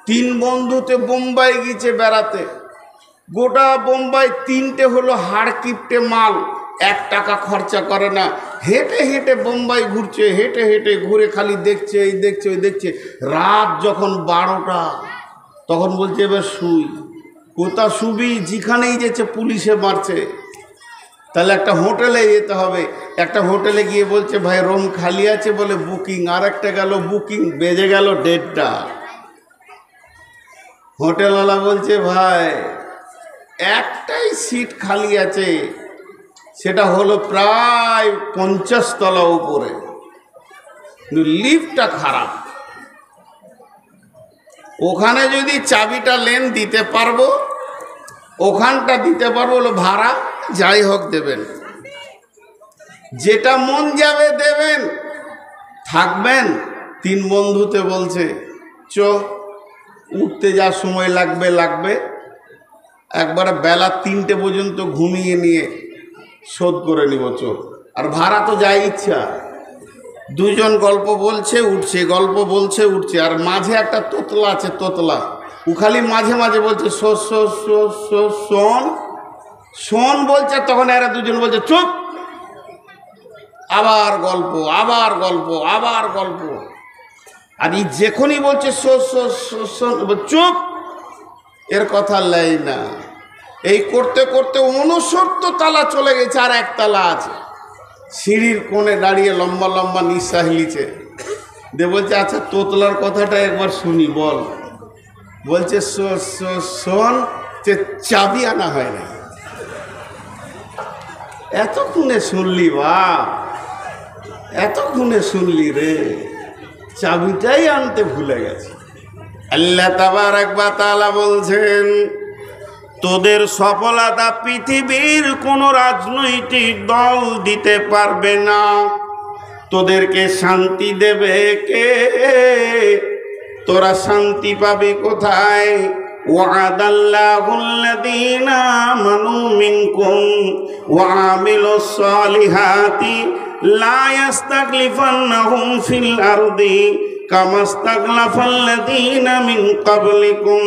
তিন বন্ধুতে বোম্বাই গেছে বেড়াতে। গোটা বোম্বাই তিনটে হলো হাড় কিপটে মাল, 1 টাকা খরচা করে না, হেঁটে হেঁটে বোম্বাই ঘুরছে, হেঁটে হেঁটে ঘুরে খালি দেখছে, এই দেখছে ওই দেখছে। রাত যখন 12টা তখন বলছে এবার শুই। কোথা শুবি? যেখানেই যেছে পুলিশে মারছে। তাহলে একটা হোটেলে যেতে হবে। একটা হোটেলে গিয়ে বলছে ভাই রুম খালি আছে, বলে বুকিং। আর একটা গেল বুকিং, বেজে গেল 1:30টা। হোটেলওয়ালা বলছে ভাই একটাই সিট খালি আছে, সেটা হলো প্রায় 50 তলা উপরে, লিফটটা খারাপ, ওখানে যদি চাবিটা লেন দিতে পারবো, ওখানটা দিতে পারবো, হলো ভাড়া যাই হোক দেবেন, যেটা মন যাবে দেবেন, থাকবেন। 3 বন্ধুতে বলছে চ, উঠতে যা সময় লাগবে লাগবে, একবারে বেলা 3টে পর্যন্ত ঘুমিয়ে নিয়ে শোধ করে নিব চোখ, আর ভাড়া তো যাই ইচ্ছা। 2 জন গল্প বলছে উঠছে, গল্প বলছে উঠছে, আর মাঝে একটা তোতলা আছে, তোতলা, ও খালি মাঝে মাঝে বলছে শোন শোন বলছে। তখন এরা 2 জন বলছে চুপ, আবার গল্প, আবার গল্প, আবার গল্প। আর এই যখনই বলছে চুপ, এর কথা লাই না। এই করতে করতে 69 তলা চলে গেছে, আর 1 তলা আছে। সিঁড়ির কোণে দাঁড়িয়ে লম্বা লম্বা নিঃশ্বাস নিচ্ছে, দিয়ে বলছে আচ্ছা তোতলার কথাটা একবার শুনি, বল। বলছে শোন, যে চাবি আনা হয় না। এতক্ষণে শুনলি বা, এতক্ষণে শুনলি রে, চাবিটাই আনতে ভুলে গেছে। আল্লাহ তাবারক ওয়া তাআলা বলছেন তোদের সফলতা পৃথিবীর কোন রাজনৈতিক দল দিতে পারবে না। তোদেরকে শান্তি দেবে কে? তোরা শান্তি পাবি কোথায়? ওয়াদাল্লাহুল্লাযীনা আমানু মিনকুম ওয়া আমিলুস সালিহাতি লা ইস্তাখলিফান্নাহুম ফিল আরদি কামাস্তাখলাফাল্লাযীনা মিন ক্বাবলিকুম।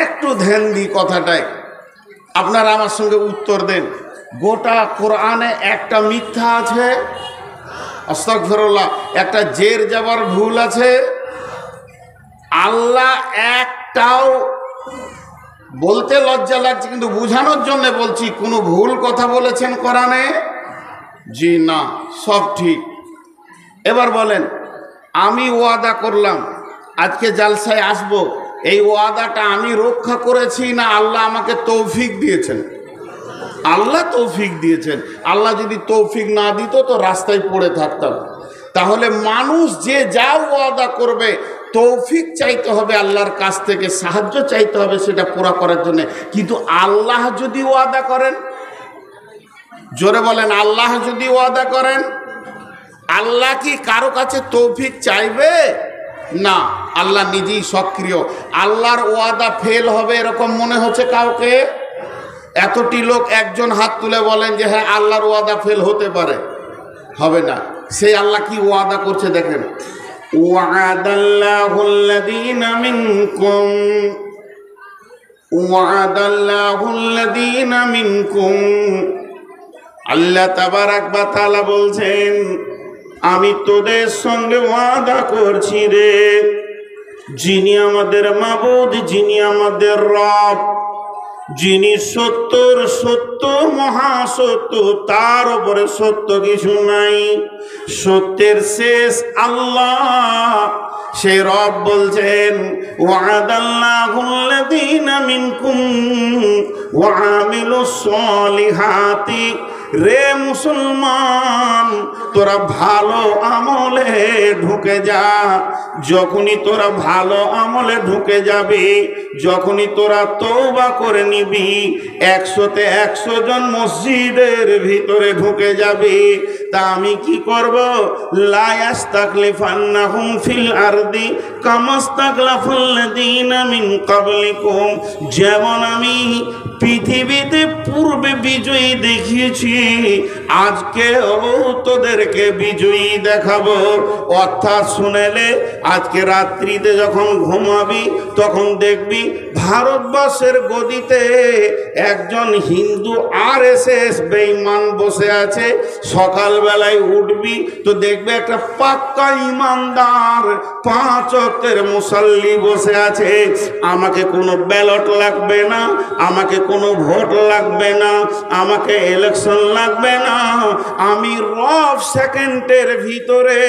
একটু ধ্যান দি কথাটায়, আপনারা আমার সঙ্গে উত্তর দেন। গোটা কোরআনে একটা মিথ্যা আছে, আস্তাগফিরুল্লাহ, একটা জের যাবার ভুল আছে। আল্লাহ একটাও, বলতে লজ্জা লাগছে কিন্তু বোঝানোর জন্য বলছি, কোনো ভুল কথা বলেছেন কোরআনে? জি না, সব ঠিক। এবার বলেন, আমি ওয়াদা করলাম আজকে জালসায় আসবো, এই ওয়াদাটা আমি রক্ষা করেছি না আল্লাহ আমাকে তৌফিক দিয়েছেন? আল্লাহ তৌফিক দিয়েছেন। আল্লাহ যদি তৌফিক না দিত তো রাস্তায় পড়ে থাকতাম। তাহলে মানুষ যে যা ওয়াদা করবে, তৌফিক চাইতে হবে আল্লাহর কাছ থেকে, সাহায্য চাইতে হবে সেটা পুরা করার জন্য। কিন্তু আল্লাহ যদি ওয়াদা করেন, জোরে বলেন, আল্লাহ যদি ওয়াদা করেন, আল্লাহ কি কারো কাছে তৌফিক চাইবে? না, আল্লাহ নিজেই সক্রিয়। আল্লাহর ওয়াদা ফেল হবে এরকম মনে হচ্ছে কাউকে? এতটি লোক একজন হাত তুলে বলেন যে হ্যাঁ আল্লাহর ওয়াদা ফেল হতে পারে। হবে না। সেই আল্লাহ কি ওয়াদা করছে দেখেন, ওয়াদাল্লাহুল্লাযীনা মিনকুম ওয়াদাল্লাহুল্লাযীনা মিনকুম। আল্লাহ তাবারক ওয়া তাআলা বলছেন আমি তোদের সঙ্গে ওয়াদা করছি রে, যিনি আমাদের মাবুদ, যিনি আমাদের রব, যিনি সত্যর সত্য, মহাসত্য, তার উপরে সত্য কিছু নাই, সত্যের শেষ আল্লাহ। সেই রব বলছেন ওয়াদাল্লাহুল্লাযীনা মিনকুম ওয়া আমিলুস সালিহাতি। রে মুসলমান, তোরা ভালো আমলে ঢুকে যা। যখনই তোরা ভালো আমলে ঢুকে যাবি, যখনই তোরা তওবা করে নিবি, 100-তে 100 জন মসজিদের ভিতরে ঢুকে যাবি, তা আমি কি করব? লা ইস্তাখলিফান্নাহুম ফিল আরদি কামাস্তাখলাফাল্লাযীনা মিন ক্বাবলিকুম। যেমন আমি পৃথিবীতে পূর্বে বিজয়ী দেখিয়েছি, আজকে তোদেরকে বিজয়ী দেখাবো। অর্থাৎ শুনেলে আজকে রাত্রিতে যখন ঘুমাবি তখন দেখবি ভারতবর্ষের গদিতে একজন হিন্দু RSS বেঈমান বসে আছে। সকালবেলায় উঠবি তো দেখবে একটা পাক্কা ইমানদার 5 ওয়াক্তের মুসল্লি বসে আছে। আমাকে কোনো ব্যালট লাগবে না, আমাকে কোনো ভোট লাগবে না, আমাকে ইলেকশন লাগবে না। আমি রফ সেকেন্ডের ভিতরে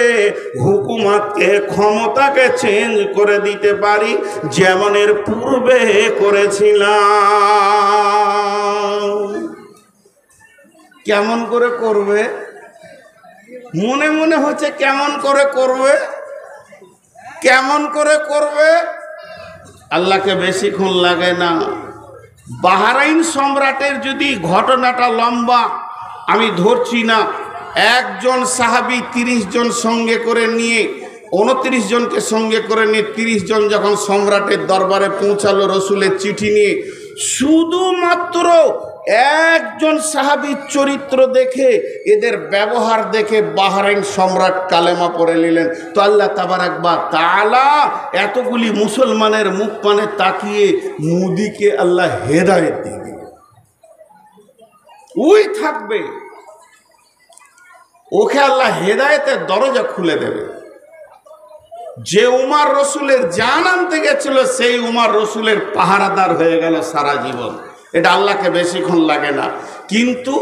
হুকুমতকে, ক্ষমতাকে চেঞ্জ করে দিতে পারি, যেমন এর পূর্বে করেছিলাম। কেমন করে করবে? মনে মনে হচ্ছে কেমন করে করবে, কেমন করে করবে। আল্লাহকে বেশিক্ষণ লাগে না। বাহরাইন সম্রাটের যদি ঘটনাটা লম্বা, আমি ধরছি না। একজন সাহাবী 30 জন সঙ্গে করে নিয়ে, 29 জনকে সঙ্গে করে নিয়ে 30 জন যখন সম্রাটের দরবারে পৌঁছালো রসুলের চিঠি নিয়ে, শুধুমাত্র একজন সাহাবীর চরিত্র দেখে, এদের ব্যবহার দেখে বাহরাইন সম্রাট কালেমা পড়ে নিলেন। তো আল্লাহ তাবারাক ওয়া তাআলা এতগুলি মুসলমানের মুখ পানে তাকিয়ে মোদিকে আল্লাহ হেদায়েত দিয়ে দিলেন। ওই থাকবে, ওকে আল্লাহ হেদায়েতের দরজা খুলে দেবে। যে উমর রসুলের জান আনতে গেছিল সেই উমর রসুলের পাহারাদার হয়ে গেল সারা জীবন। এটা আল্লাহকে বেশিক্ষণ লাগে না। কিন্তু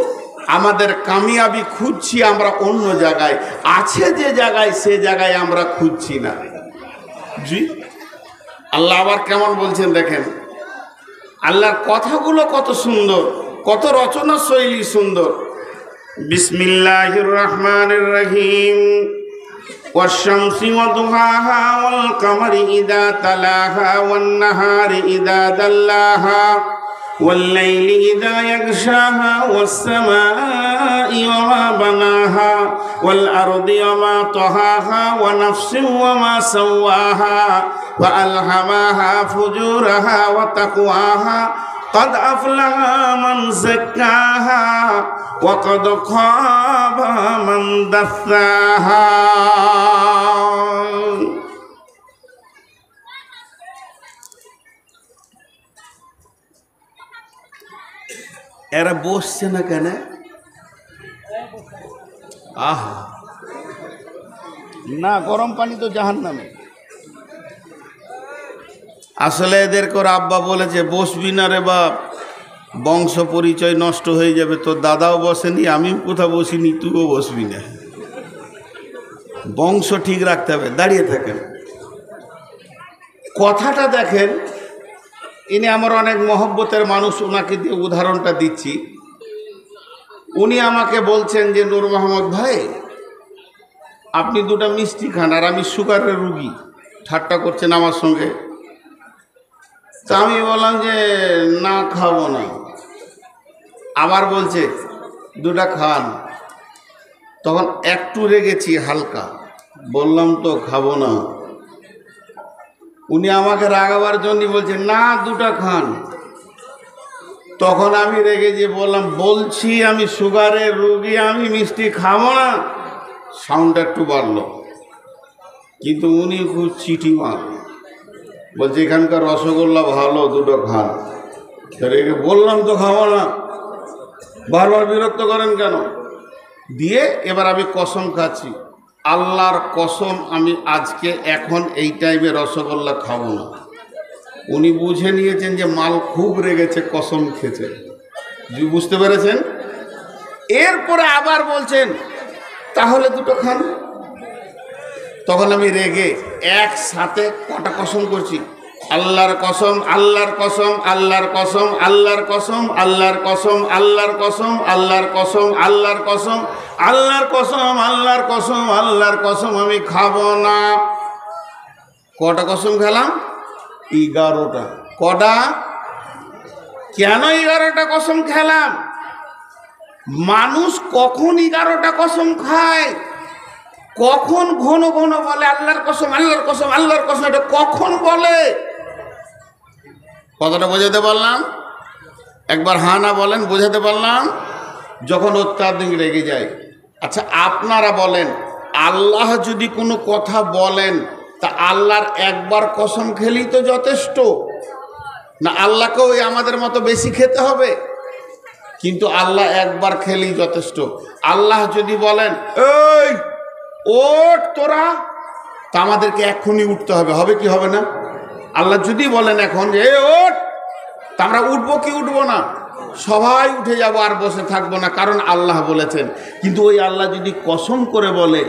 আমাদের কামিয়াবি খুঁজছি আমরা অন্য জায়গায়, আছে যে জায়গায় সে জায়গায় আমরা খুঁজছি না। জি, আল্লাহ আবার কেমন বলছেন দেখেন। আল্লাহর কথাগুলো কত সুন্দর, কত রচনা শৈলী সুন্দর। বিসমিল্লাহির রহমানির রহিম। والشمس وضحاها والقمر إذا تلاها والنهار إذا دلاها والليل إذا يغشاها والسماء وما بناها والأرض وما طحاها ونفس وما سواها وألهمها فجورها وتقواها قد أفلح من زكاها وقد خاب من دثاها। এরা বসছে না কেন? আহা, না, গরম পানি তো জাহান্নামে। আসলে এদেরকে ওর আব্বা বলেছে বসবি না রে বাপ, বংশ পরিচয় নষ্ট হয়ে যাবে। তোর দাদাও বসেনি, আমিও কোথাও বসিনি, তুইও বসবি না। বংশ ঠিক রাখতে হবে। দাঁড়িয়ে থাকেন, কথাটা দেখেন। ইনি আমার অনেক মহব্বতের মানুষ, ওনাকে দিয়ে উদাহরণটা দিচ্ছি। উনি আমাকে বলছেন যে নূর মোহাম্মদ ভাই, আপনি 2টা মিষ্টি খান, আর আমি সুগারের রুগী। ঠাট্টা করছেন আমার সঙ্গে। তা আমি বললাম যে না, খাবো না। আবার বলছে 2টা খান। তখন একটু রেগেছি হালকা, বললাম তো খাবো না। উনি আমাকে রাগাবার জন্য বলছে না 2টা খান। তখন আমি রেগে যে বললাম, বলছি আমি সুগারের রুগী, আমি মিষ্টি খাবো না। সাউন্ডটা একটু বাড়লো, কিন্তু উনি খুব চিঠি মার বলছে এখানকার রসগোল্লা ভালো, 2টো খান। রেগে বললাম তো খাবো না, বারবার বিরক্ত করেন কেন? দিয়ে এবার আমি কসম খাচ্ছি, আল্লাহর কসম, আমি আজকে এখন এই টাইমে রসগোল্লা খাবো না। উনি বুঝে নিয়েছেন যে মাল খুব রেগেছে, কসম খেয়েছে। বুঝতে পেরেছেন? এরপরে আবার বলছেন তাহলে 2টো খান। তখন আমি রেগে একসাথে কটা কসম করছি, আল্লাহর কসম, আল্লাহর কসম, আল্লাহর কসম, আল্লাহর কসম, আল্লাহর কসম, আল্লাহর কসম, আল্লাহর কসম, আল্লাহর কসম, আল্লাহর কসম, আল্লাহর কসম, আল্লাহর কসম, আমি খাবো না। কটা কসম খেলাম? 11টা। কটা? কেন 11টা কসম খেলাম? মানুষ কখন 11টা কসম খায়? কখন ঘন ঘন বলে আল্লাহর কসম, আল্লাহর কসম, আল্লাহর কসম? এটা কখন বলে? কতটা বোঝাতে পারলাম? একবার হা না বলেন, বোঝাতে পারলাম? যখন অত্যাধিক রেগে যায়। আচ্ছা আপনারা বলেন, আল্লাহ যদি কোনো কথা বলেন তা আল্লাহর একবার কসম খেলেই তো যথেষ্ট, না আল্লাহকেও আমাদের মতো বেশি খেতে হবে? কিন্তু আল্লাহ একবার খেলেই যথেষ্ট। আল্লাহ যদি বলেন এই ওঠ তোরা, তা আমাদেরকে এখনই উঠতে হবে, হবে কি হবে না? আল্লাহ যদি বলেন এখন যে ওঠ, তা আমরা উঠবো কি উঠবো না? সবাই উঠে যাবো, আর বসে থাকবো না, কারণ আল্লাহ বলেছেন। কিন্তু ওই আল্লাহ যদি কসম করে বলে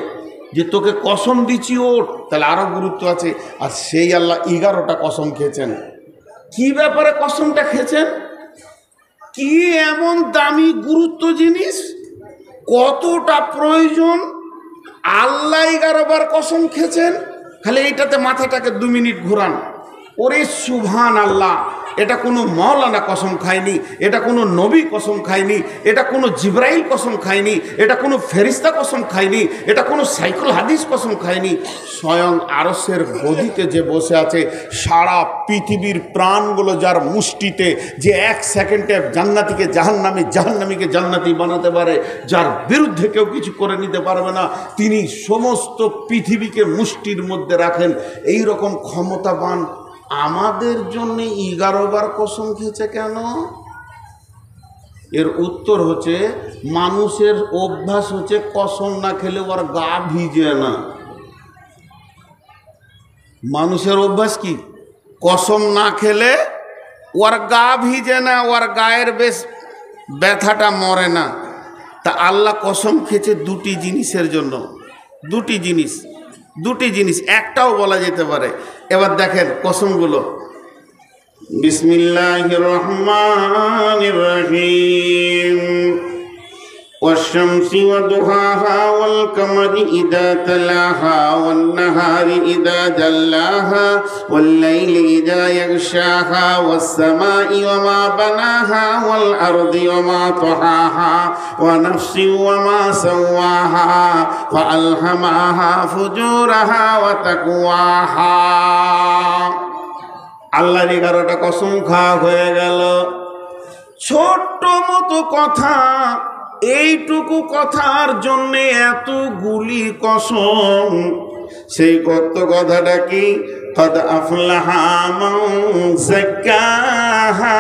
যে তোকে কসম দিচ্ছি ওঠ, তাহলে আরো গুরুত্ব আছে। আর সেই আল্লাহ 11টা কসম খেয়েছেন। কি ব্যাপারে কসমটা খেয়েছেন? কি এমন দামি গুরুত্ব জিনিস, কতটা প্রয়োজন, আল্লাহ 11 বার কসম খেয়েছেন। খালি এইটাতে মাথাটাকে 2 মিনিট ঘোরান। ওরে সুবহান আল্লাহ, এটা কোনো মাওলানা কসম খায়নি, এটা কোনো নবী কসম খায়নি, এটা কোনো জিব্রাইল কসম খায়নি, এটা কোনো ফেরিস্তা কসম খায়নি, এটা কোনো সাইকুল হাদিস কসম খায়নি। স্বয়ং আরশের গদিতে যে বসে আছে, সারা পৃথিবীর প্রাণগুলো যার মুষ্টিতে, যে 1 সেকেন্ডে জান্নাতিকে জাহান্নামী, জাহান্নামীকে জান্নাতি বানাতে পারে, যার বিরুদ্ধে কেউ কিছু করে নিতে পারবে না, তিনি সমস্ত পৃথিবীকে মুষ্টির মধ্যে রাখেন। এই রকম ক্ষমতাবান আমাদের জন্য 11 বার কসম খেয়েছে কেন? এর উত্তর হচ্ছে, মানুষের অভ্যাস হচ্ছে কসম না খেলে ওর গা ভিজে না। মানুষের অভ্যাস কি? কসম না খেলে ওর গা ভিজে না, ওর গায়ের বেশ ব্যথাটা মরে না। তা আল্লাহ কসম খেয়েছে 2টি জিনিসের জন্য। 2টি জিনিস, একটাও বলা যেতে পারে। এবার দেখেন কসমগুলো। বিসমিল্লাহির রহমানির রহিম। والشمس وضحاها والقمر إذا تلاها والنهار إذا جلاها والليل إذا يغشاها والسماء وما بناها والأرض وما طحاها ونفس وما سواها فألهمها فجورها وتقواها। আল্লাহর 11টা কসম খাওয়া হয়ে গেল। ছোট্ট মতো কথা, এইটুকু কথার জন্য এতগুলি কসম। সেই কত কথাটা কি? কদ আফলাহা মান যাক্কাহা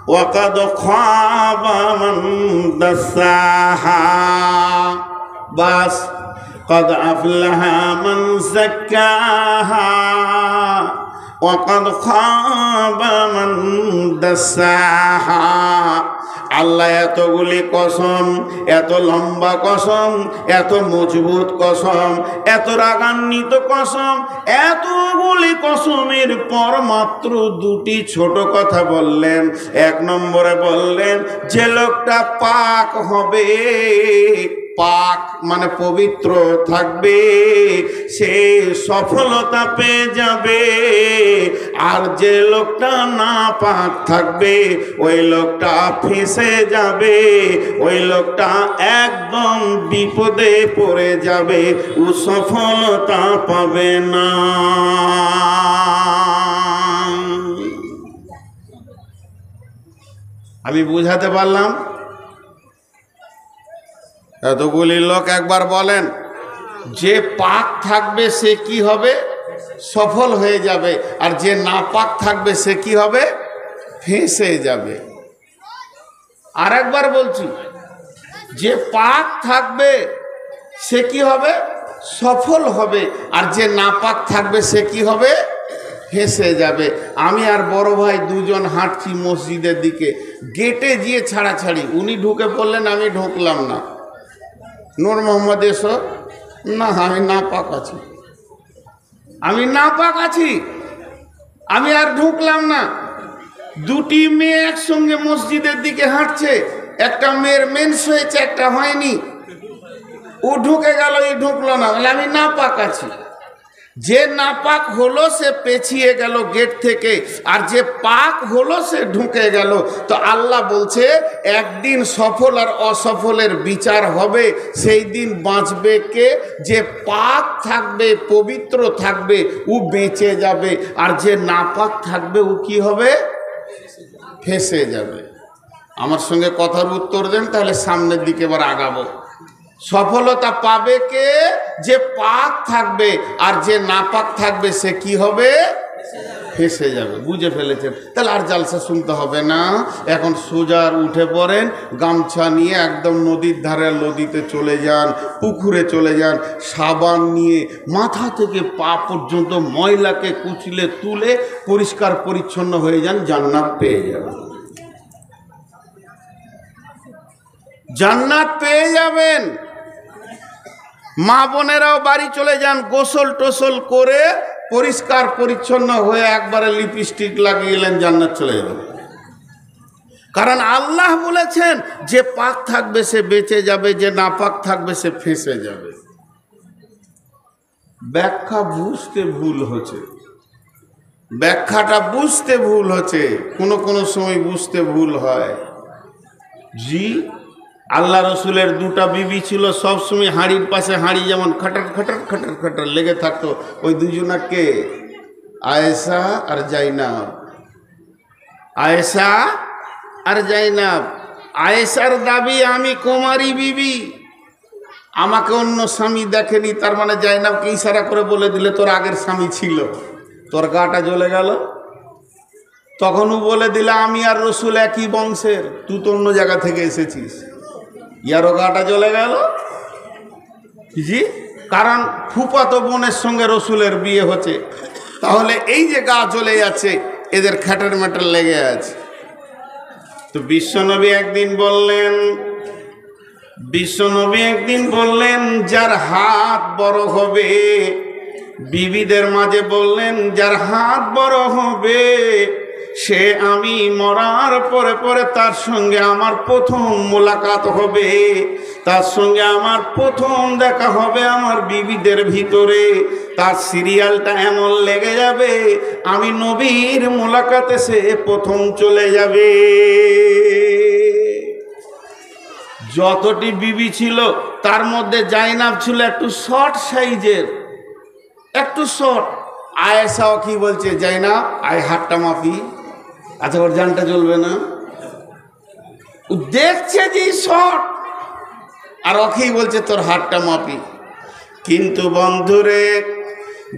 ওয়া কদ খাবা মান দাসাহা। বাস, কদ আফলাহা মান যাক্কাহা ওয়া কদ খাবা মান দাসাহা। আল্লাহ এতগুলি কসম, এত লম্বা কসম, এত মজবুত কসম, এত রাগান্বিত কসম, এতগুলি কসমের পর মাত্র 2টি ছোট কথা বললেন। 1 নম্বরে বললেন যে লোকটা পাক হবে, পাক মানে পবিত্র থাকবে, সে সফলতা পেয়ে যাবে। আর যে লোকটা না পাক থাকবে, ওই লোকটা ফেঁসে যাবে, ওই লোকটা একদম বিপদে পড়ে যাবে, ও সফলতা পাবে না। আমি বুঝাতে পারলাম? এতগুলি লোক একবার বলেন, যে পাক থাকবে সে কি হবে? সফল হয়ে যাবে। আর যে না পাক থাকবে সে কি হবে? ফেঁসে যাবে। আর একবার বলছি, যে পাক থাকবে সে কি হবে? সফল হবে। আর যে না পাক থাকবে সে কি হবে? ফেঁসে যাবে। আমি আর বড় ভাই 2জন হাঁটছি মসজিদের দিকে, গেটে গিয়ে ছাড়াছাড়ি। উনি ঢুকে পড়লেন, আমি ঢুকলাম না। নূর মোহাম্মদ এসো না, আমি না পাক আছি, আমি না পাক আছি, আমি আর ঢুকলাম না। 2টি মেয়ে একসঙ্গে মসজিদের দিকে হাঁটছে, একটা মেয়ের মেন্স হয়েছে, একটা হয়নি। ও ঢুকে গেল, এই ঢুকলো না, বলে আমি না পাক আছি। যে নাপাক হলো সে পেছিয়ে গেল গেট থেকে, আর যে পাক হলো সে ঢুকে গেল। তো আল্লাহ বলছে একদিন সফল আর অসফলের বিচার হবে। সেই দিন বাঁচবে কে? যে পাক থাকবে, পবিত্র থাকবে, ও বেঁচে যাবে। আর যে নাপাক থাকবে ও কি হবে? ফেঁসে যাবে। আমার সঙ্গে কথার উত্তর দেন, তাহলে সামনের দিকে এবার আগাবো। সফলতা পাবে কে? যে পাক থাকবে, আর যে নাপাক থাকবে সে কি হবে? ফেঁসে যাবে। বুঝে ফেলেছেন? তাহলে আর জালসা শুনতে হবে না। এখন সোজার উঠে পড়েন, গামছা নিয়ে একদম নদীর ধারে, নদীতে চলে যান, পুকুরে চলে যান, সাবান নিয়ে মাথা থেকে পা পর্যন্ত ময়লাকে কুচলে তুলে পরিষ্কার পরিচ্ছন্ন হয়ে যান, জান্নাত পেয়ে যাবেন। জান্নাত পেয়ে যাবেন। মা বোনেরাও বাড়ি চলে যান, গোসল টোসল করে পরিষ্কার পরিচ্ছন্ন হয়ে একবারে লিপস্টিক লাগিয়ে এলেন, জান্নাত চলে যাবেন। কারণ আল্লাহ বলেছেন যে পাক থাকবে সে বেঁচে যাবে, যে নাপাক থাকবে সে ফেঁসে যাবে। ব্যাখ্যা বুঝতে ভুল হচ্ছে, ব্যাখ্যাটা বুঝতে ভুল হচ্ছে, কোনো সময় বুঝতে ভুল হয়। জি, আল্লাহ রসুলের দুটা বিবি ছিল, সবসময় হাঁড়ির পাশে হাঁড়ি যেমন খাটার খাটার খাটার খাটার লেগে থাকতো। ওই দুজনাকে আয়েশা আর জাইনাব, আয়েশা আর জাইনাব। আয়েশার দাবি আমি কুমারী বিবি, আমাকে অন্য স্বামী দেখেনি, তার মানে জাইনাবকে ইশারা করে বলে দিলে তোর আগের স্বামী ছিল, তোর গাটা জ্বলে গেল। তখনও বলে দিলে আমি আর রসুল একই বংশের, তুই তো অন্য জায়গা থেকে এসেছিস, ইয়ারও গাটা জ্বলে গেল। জি, কারণ ফুফাতো বোনের সঙ্গে রসুলের বিয়ে হচ্ছে, তাহলে এই যে গা জ্বলে যাচ্ছে, এদের খ্যাটার ম্যাটার লেগে আছে। তো বিশ্বনবী একদিন বললেন যার হাত বড় হবে, বিবিদের মাঝে বললেন যার হাত বড় হবে সে আমি মরার পরে পরে তার সঙ্গে আমার প্রথম মোলাকাত হবে, তার সঙ্গে আমার প্রথম দেখা হবে আমার বিবিদের ভিতরে। তার সিরিয়ালটা এমন লেগে যাবে, আমি নবীর মোলাকাতে সে প্রথম চলে যাবে। যতটি বিবি ছিল তার মধ্যে জাইনাব ছিল একটু শর্ট সাইজের, একটু শর্ট। আয়েশাও কি বলছে, জাইনাব আয় হাতটা মাপি। আচ্ছা, ওর জানটা জ্বলবে না? ও দেখছে যে শর্ট, আর ওকেই বলছে তোর হাতটা মাপি। কিন্তু বন্ধুরে,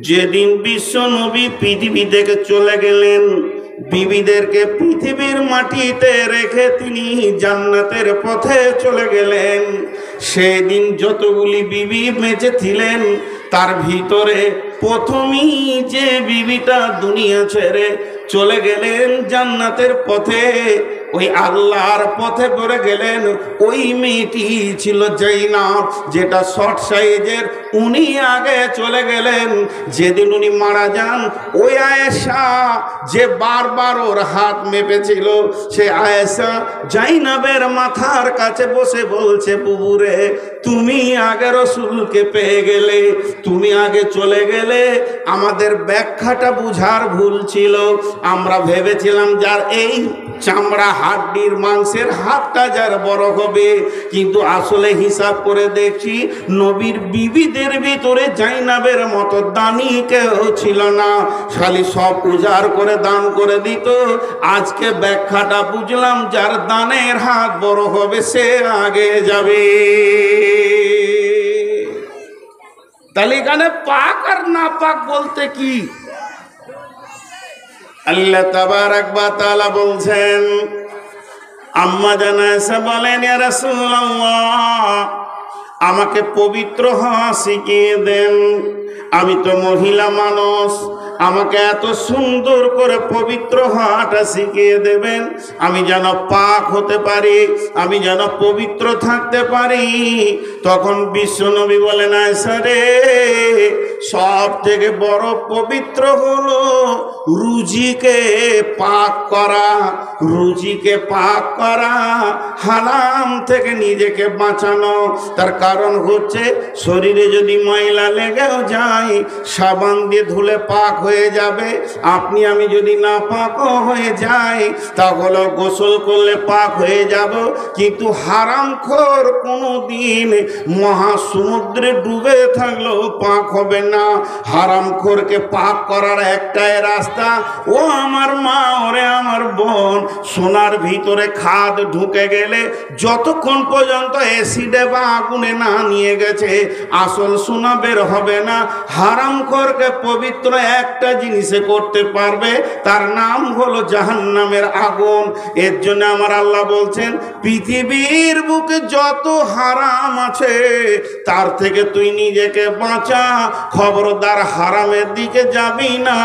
যেদিন বিশ্ব নবী পৃথিবী থেকে চলে গেলেন, বিবিদেরকে পৃথিবীর মাটিতে রেখে তিনি জান্নাতের পথে চলে গেলেন, সেদিন যতগুলি বিবি বেঁচে ছিলেন তার ভিতরে প্রথমেই যে বিবিটা দুনিয়া ছেড়ে চলে গেলেন জান্নাতের পথে, ওই আল্লাহর পথে পড়ে গেলেন, ওই মেয়েটি ছিল জাইনাব, যেটা শর্ট সাইজের। উনি আগে চলে গেলেন। যেদিন উনি মারা যান, ওই আয়েশা যে বারবার ওর হাত মেপেছিল, সে আয়েশা জাইনাবের মাথার কাছে বসে বলছে, বুবুরে তুমি আগে রসুলকে পেয়ে গেলে, তুমি আগে চলে গেলে, আমাদের ব্যাখ্যাটা বুঝার ভুল ছিল। আমরা ভেবেছিলাম যার এই চামড়া হাড্ডির মাংসের হাতটা যার বড় হবে, কিন্তু আসলে হিসাব করে দেখছি নবীর বিবিদের ভিতরে জাইনাবের মতো দানি কেউ ছিল না, খালি সব উজাড় করে দান করে দিত। আজকে ব্যাখ্যাটা বুঝলাম, যার দানের হাত বড় হবে সে আগে যাবে। তাহলে এখানে পাক আর না পাক বলতে কি? আল্লাহ তাবারাক ওয়া তাআলা বলছেন, আম্মা জান আয়েশা বলেন, ইয়া রাসূলুল্লাহ আমাকে পবিত্র হওয়া শিখিয়ে দেন, আমি তো মহিলা মানুষ, আমাকে এত সুন্দর করে পবিত্র হওয়াটা শিখিয়ে দেবেন, আমি যেন পাক হতে পারি, আমি যেন পবিত্র থাকতে পারি। তখন বিশ্বনবী বলেন, আয়েশা রে, সব থেকে বড় পবিত্র হলো রুজিকে পাক করা, রুজিকে পাক করা, হারাম থেকে নিজেকে বাঁচানো। তার কারণ হচ্ছে শরীরে যদি ময়লা লেগেও যায়, সাবান দিয়ে ধুলে পাক হয়ে যাবে। আপনি আমি যদি না পাকও হয়ে যাই, তাহলে গোসল করলে পাক হয়ে যাব। কিন্তু হারামখোর কোনোদিন মহাসমুদ্রে ডুবে থাকলেও পাক হবে না। হারামখোরকে পাক করার একটাই রাস্তা, ও আমার মা, ওরে আমার বোন, সোনার ভিতরে খাদ ঢুকে গেলে যতক্ষণ পর্যন্ত অ্যাসিডে বা আগুনে না নিয়ে গেছে আসল সোনা বের হবে না। হারামখোরকে পবিত্র একটা জিনিসে করতে পারবে, তার নাম হলো জাহান্নামের আগুন। এর জন্য আমার আল্লাহ বলছেন পৃথিবীর বুকে যত হারাম আছে তার থেকে তুই নিজেকে বাঁচা। খবরদার হারামের দিকে যাবি না,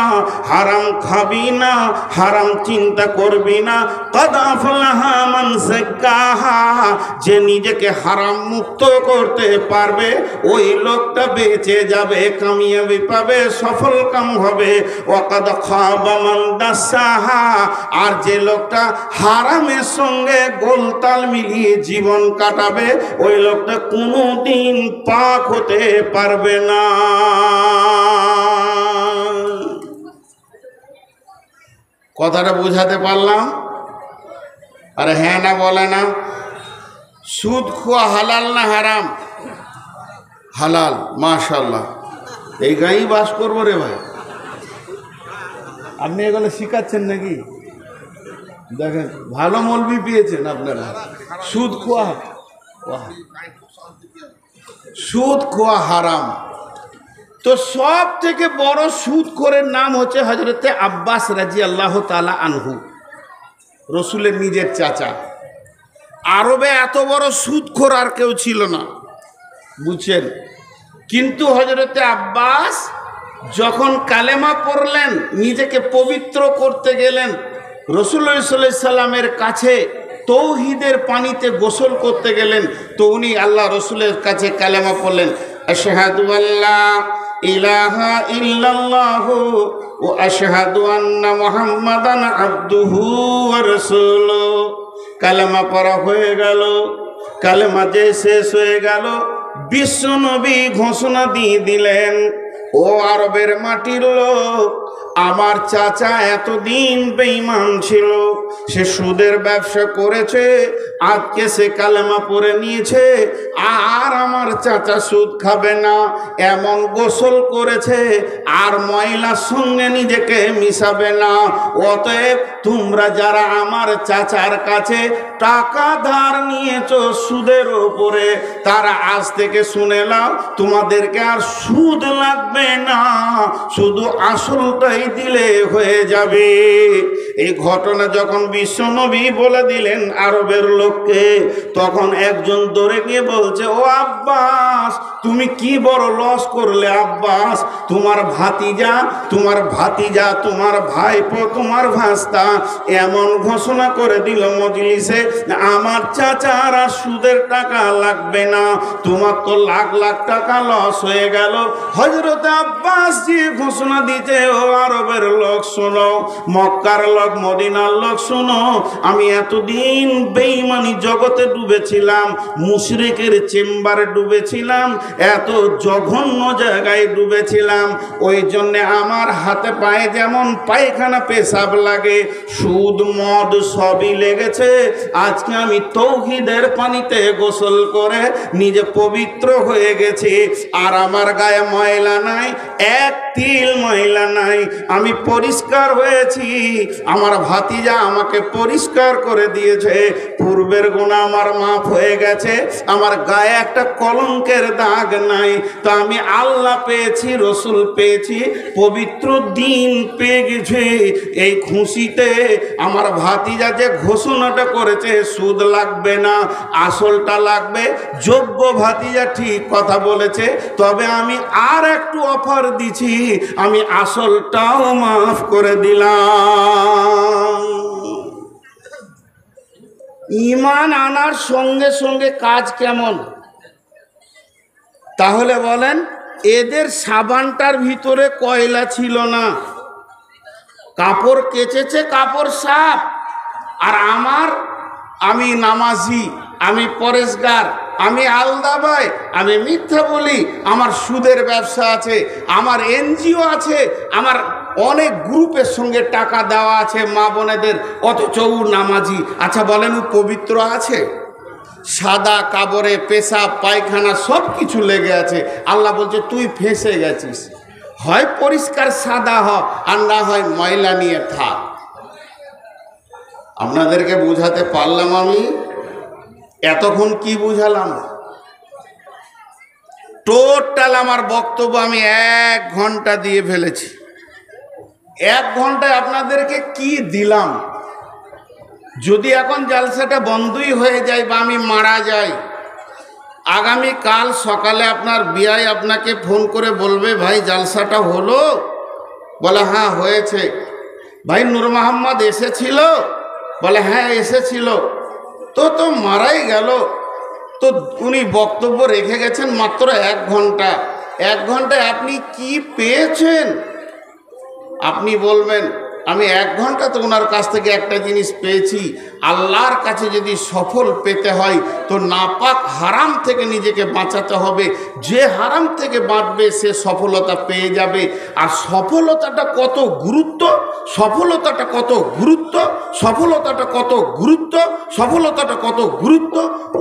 হারাম খাবি না, হারাম চিন্তা করবি না। কদ আফলাহা মান যাক্কাহা, যে নিজেকে হারাম মুক্ত করতে পারবে ওই লোকটা বেঁচে যাবে, কামিয়াবি পাবে, সফল কাম হবে। ওয়া কদ খাবা মান দাসাহা, আর যে লোকটা হারামের সঙ্গে গোলতাল মিলিয়ে জীবন কাটাবে ওই লোকটা কোনোদিন পাক হতে পারবে না। কথাটা বোঝাতে পারলাম? আরে হ্যাঁ না বলে না? সুদ খাওয়া হালাল না হারাম? হালাল। মাশাআল্লাহ, এই গাঁয়েই বাস করবো রে ভাই। আপনি এগুলো শিখাচ্ছেন নাকি? দেখেন ভালো মৌলবি পেয়েছেন আপনারা। সুদ খাওয়া, সুদ খাওয়া হারাম। তো সব থেকে বড় সুদখোরের নাম হচ্ছে হযরতে আব্বাস রাদিয়াল্লাহু তাআলা আনহু, রসুলের নিজের চাচা। আরবে এত বড় সুদখোর আর কেউ ছিল না, বুঝছেন? কিন্তু হযরতে আব্বাস যখন কালেমা পড়লেন, নিজেকে পবিত্র করতে গেলেন, রাসূলুল্লাহ সাল্লাল্লাহু আলাইহি সাল্লামের কাছে তৌহিদের পানিতে গোসল করতে গেলেন, তো উনি আল্লাহ রসুলের কাছে কালেমা পড়লেন, আশহাদু আল্লা ইলাহা ইল্লাল্লাহু ওয়া আশহাদু আন্না মুহাম্মাদান আবদুহু ওয়া রাসূলুহু। কালেমা পড়া হয়ে গেল। কালেমা যে শেষ হয়ে গেল, বিশ্ব নবী ঘোষণা দিয়ে দিলেন, ও আরবের মাটির লোক, আমার চাচা এতদিন বেঈমান ছিল, সে সুদের ব্যবসা করেছে, আজকে সে কালেমা পড়ে নিয়েছে, আর আমার চাচা সুদ খাবে না, এমন গোসল করেছে, আর ময়লার সঙ্গে নিজেকে মিশাবে না। অতএব তোমরা যারা আমার চাচার কাছে টাকা ধার নিয়েছো সুদের ওপরে, তারা আজ থেকে শুনে নাও, তোমাদেরকে আর সুদ লাগবে না, শুধু আসলটাই দিলে হয়ে যাবে। এই ঘটনা যখন বিশ্বনবী বলে দিলেন আরবের লোককে, তখন একজন দৌড়ে গিয়ে বলছে, ও আব্বাস, তুমি কি বড় লস করলে আব্বাস, তোমার ভাতিজা, তোমার ভাতিজা, তোমার ভাইপো, তোমার ভাস্তা এমন ঘোষণা করে দিল মজলিসে, আমার চাচার আর সুদের টাকা লাগবে না, তোমার তো লাখ লাখ টাকা লস হয়ে গেল। হযরত আব্বাস যে ঘোষণা দিতে, ও আরবের লোক শোনো, মক্কার লোক, মদিনার লোক শোনো, আমি এতদিন বেঈমানি জগতে ডুবেছিলাম, মুশরিকের চেম্বারে ডুবেছিলাম, এত জঘন্য জায়গায় ডুবেছিলাম, ওই জন্যে আমার হাতে পায়ে যেমন পায়খানা পেশাব লাগে, সুদ মদ সবই লেগেছে। আজকে আমি তৌহিদের পানিতে গোসল করে নিজে পবিত্র হয়ে গেছি, আর আমার গায়ে ময়লা নাই, এক তিল ময়লা নাই, আমি পরিষ্কার হয়েছি। আমার ভাতিজা আমাকে পরিষ্কার করে দিয়েছে, পূর্বের গুনাহ আমার মাফ হয়ে গেছে, আমার গায়ে একটা কলঙ্কের দাগ নাই। তো আমি আল্লাহ পেয়েছি, রসুল পেয়েছি, পবিত্র দিন পেয়ে গেছি। এই খুশিতে আমার ভাতিজা যে ঘোষণাটা করেছে সুদ লাগবে না, আসলটা লাগবে, যোগ্য ভাতিজা ঠিক কথা বলেছে, তবে আমি আর একটু অফার দিছি, আমি আসলটাও মাফ করে দিলাম। ঈমান আনার সঙ্গে সঙ্গে কাজ কেমন? তাহলে বলেন, এদের সাবানটার ভিতরে কয়লা ছিল না, কাপড় কেচেছে, কাপড় সাফ। আর আমি নামাজি, আমি পরেশগার, আমি আলদাবাই, আমি মিথ্যা বলি, আমার সুদের ব্যবসা আছে, আমার এনজিও আছে, আমার অনেক গ্রুপের সঙ্গে টাকা দেওয়া আছে মা বোনেদের, অথচ ও নামাজি। আচ্ছা বলেন, ও পবিত্র আছে? সাদা কাপড়ে পেশাব পায়খানা সব কিছু লেগে আছে। আল্লাহ বলছে তুই ফেঁসে গেছিস, হয় পরিষ্কার সাদা হ, আর না হয় ময়লা নিয়ে থাক। আপনাদেরকে বুঝাতে পারলাম? আমি এতক্ষণ কি বুঝালাম? টোটাল আমার বক্তব্য আমি 1 ঘন্টা দিয়ে ফেলেছি। 1 ঘন্টায় আপনাদেরকে কি দিলাম? যদি এখন জালসাটা বন্ধই হয়ে যায় বা আমি মারা যাই, আগামী কাল সকালে আপনার বিআই আপনাকে ফোন করে বলবে, ভাই জালসাটা হলো? বলে হ্যাঁ হয়েছে। ভাই নূর মোহাম্মদ এসেছিল? বলে হ্যাঁ এসেছিল। তো মারাই গেল। তো উনি বক্তব্য রেখে গেছেন মাত্র 1 ঘন্টা। 1 ঘন্টায় আপনি কি পেয়েছেন? আপনি বলবেন আমি 1 ঘন্টাতে ওনার কাছ থেকে একটা জিনিস পেয়েছি। আল্লাহর কাছে যদি সফল পেতে হয় তো নাপাক হারাম থেকে নিজেকে বাঁচাতে হবে। যে হারাম থেকে বাঁচবে সে সফলতা পেয়ে যাবে। আর সফলতাটা কত গুরুত্ব, সফলতাটা কত গুরুত্ব, সফলতাটা কত গুরুত্ব, সফলতাটা কত গুরুত্ব।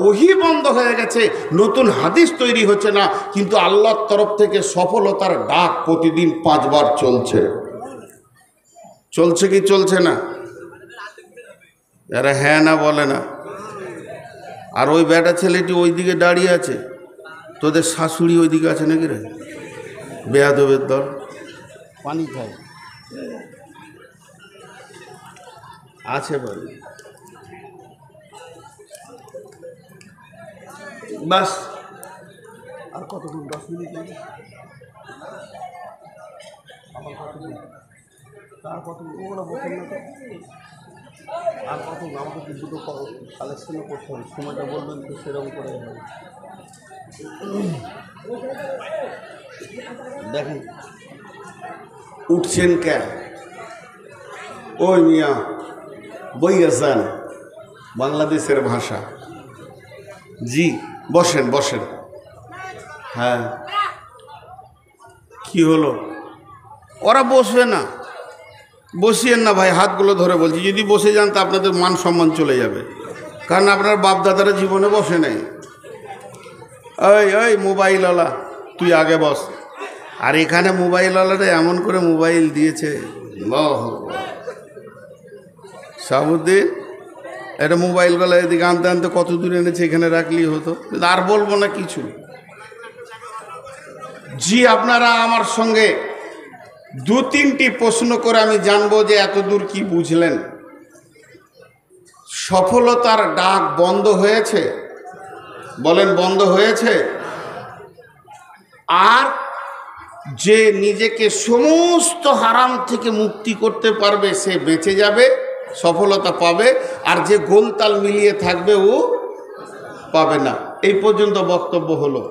ওহি বন্ধ হয়ে গেছে, নতুন হাদিস তৈরি হচ্ছে না, কিন্তু আল্লাহর তরফ থেকে সফলতার ডাক প্রতিদিন 5 বার চলছে। চলছে কি চলছে না? এরা হ্যাঁ না বলে না। আর ওই বেটা ছেলেটি ওইদিকে দাঁড়িয়ে আছে, তোদের শাশুড়ি ওইদিকে আছে নাকি রে? বেয়াদবের দল, পানি খায় আছে বলে। বাস আর কতক্ষণ? 10 মিনিট লাগে। আমার কতক্ষণ? তার কত ওরা বলছেন না তো। আর কত আমাকে দুটো কালেকশনও করতে হবে, সময়টা বলবেন তো সেরকম করে হবে। দেখেন উঠছেন কে? ওই মিয়া বই গেছেন বাংলাদেশের ভাষা। জি বসেন বসেন। হ্যাঁ কি হলো? ওরা বসবে না। বসিয়েন না ভাই, হাতগুলো ধরে বলছি। যদি বসে যান তা আপনাদের মান সম্মান চলে যাবে, কারণ আপনার বাপ দাদারা জীবনে বসে নেই। ওই মোবাইলওয়ালা তুই আগে বস। আর এখানে মোবাইলওয়ালারা এমন করে মোবাইল দিয়েছে, সাবুদ্দিন এটা মোবাইলগুলো এদিকে আনতে আনতে কত দূরে এনেছে, এখানে রাখলেই হতো। আর বলবো না কিছু। জি আপনারা আমার সঙ্গে 2-3টি প্রশ্ন করে আমি জানবো যে এত দূর কি বুঝলেন। সফলতার ডাক বন্ধ হয়েছে? বলেন বন্ধ হয়েছে? আর যে নিজেকে সমস্ত হারাম থেকে মুক্তি করতে পারবে সে বেঁচে যাবে, সফলতা পাবে। আর যে গোলতাল মিলিয়ে থাকবে ও পাবে না। এই পর্যন্ত বক্তব্য হলো।